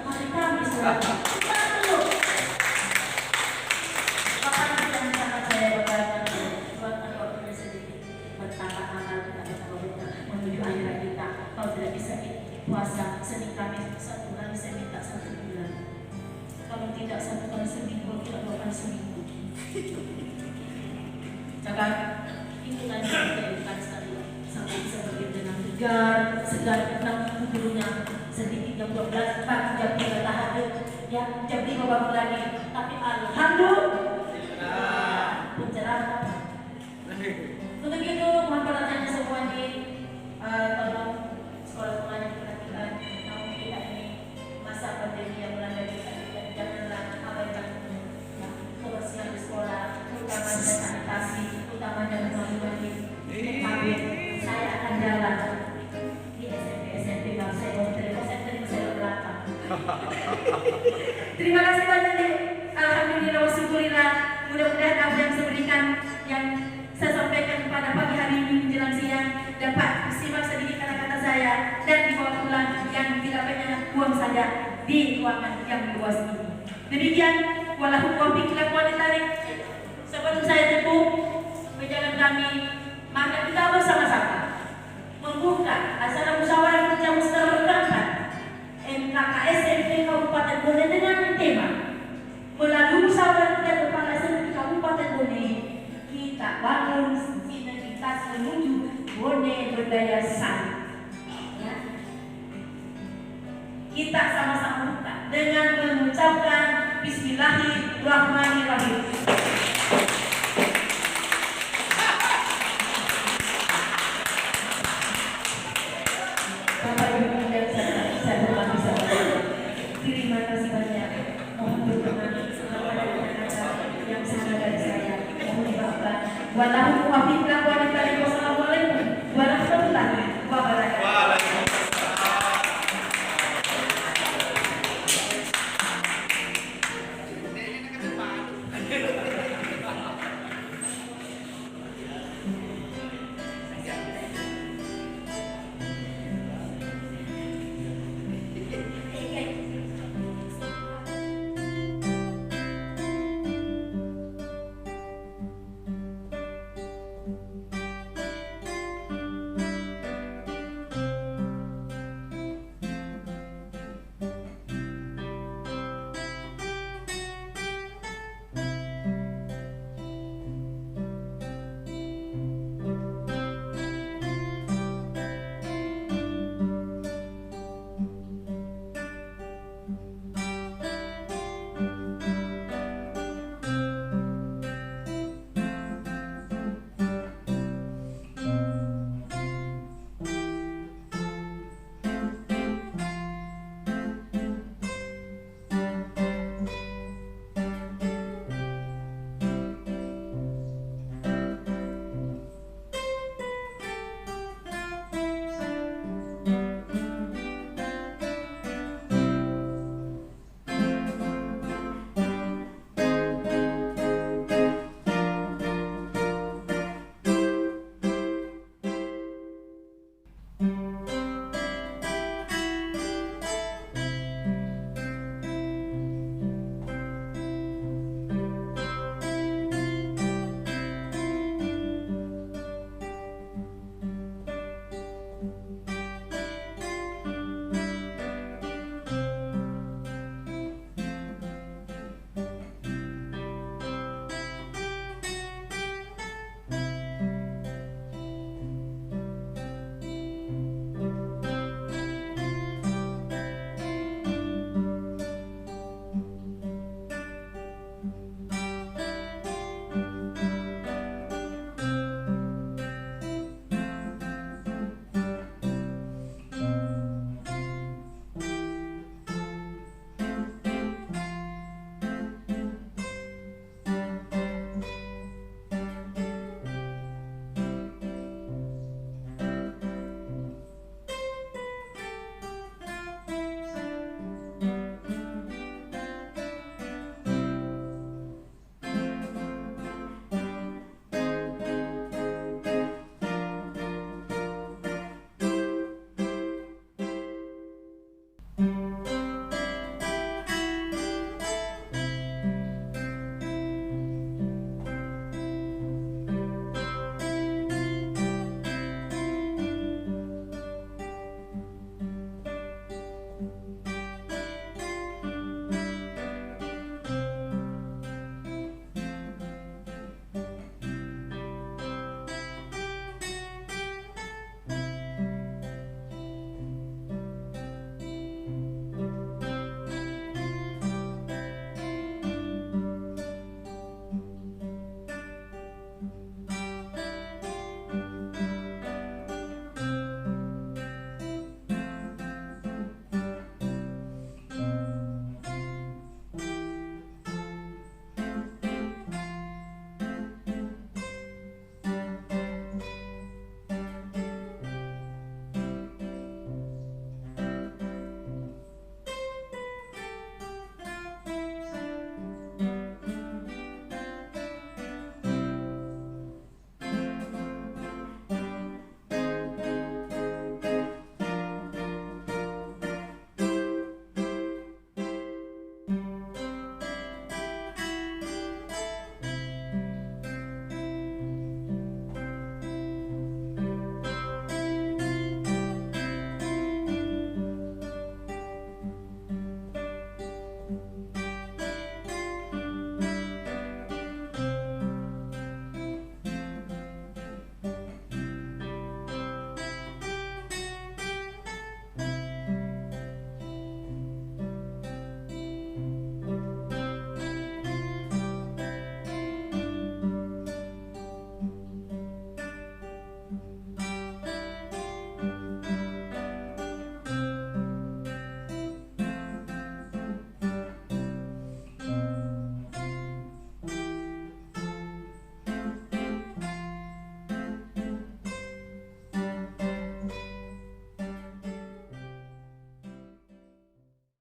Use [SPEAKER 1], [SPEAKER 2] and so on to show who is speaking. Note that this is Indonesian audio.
[SPEAKER 1] hari Kamis lagi. Lalu makanya yang sangat saya berkata buatkan waktunya sedikit bertambah amal kita menuju akhirat kita. Kalau tidak bisa puasa Senin Kamis 1 kali, saya minta 1 bulan. Kalau tidak 1 kali seminggu, tidak 2 kali seminggu. Jangan ikutan kita sekali sampai bisa berdiri dengan segar 6 dulunya sedikit jam 12 pagi jam 3 tahajud ya jam 5 bangun lagi, tapi alhamdulillah pencerahan. Untuk itu mohon perhatiannya semua di tolong sekolah sekolahnya perhatikan. Namun kita ini masa pandemi yang melanda kita, janganlah abaikan kebersihan di sekolah, utamanya sanitasi, utamanya mandi. Saya akan jalan di SMP kalau saya mau terima saya belakang. Terima kasih banyak nih. Alhamdulillah wa syukurillah. Mudah-mudahan apa yang saya berikan, yang saya sampaikan pada pagi hari ini menjelang siang dapat disimak sedikit kata-kata saya dan dibawa pulang, yang tidak banyak buang saja di ruangan yang luas ini. Demikian walahu taufiq wal hidayah. Sebelum saya tutup perjalanan kami, maka kita bersama-sama membuka acara musyawarah kerja musyawarah berangkat MKKS SMP Kabupaten Bone dengan tema melalui musyawarah kerja kepala SMP Kabupaten Bone kita bangun sinergitas menuju Bone berdaya saing. Ya. Kita sama-sama buka dengan mengucapkan Bismillahirrahmanirrahim. Bapak Ibu dan saya hormati saudara. Terima kasih banyak. Mohon berkenan selamat datang acara yang sangat dari saya. Mohon dimaafkan. Walau muafiq wal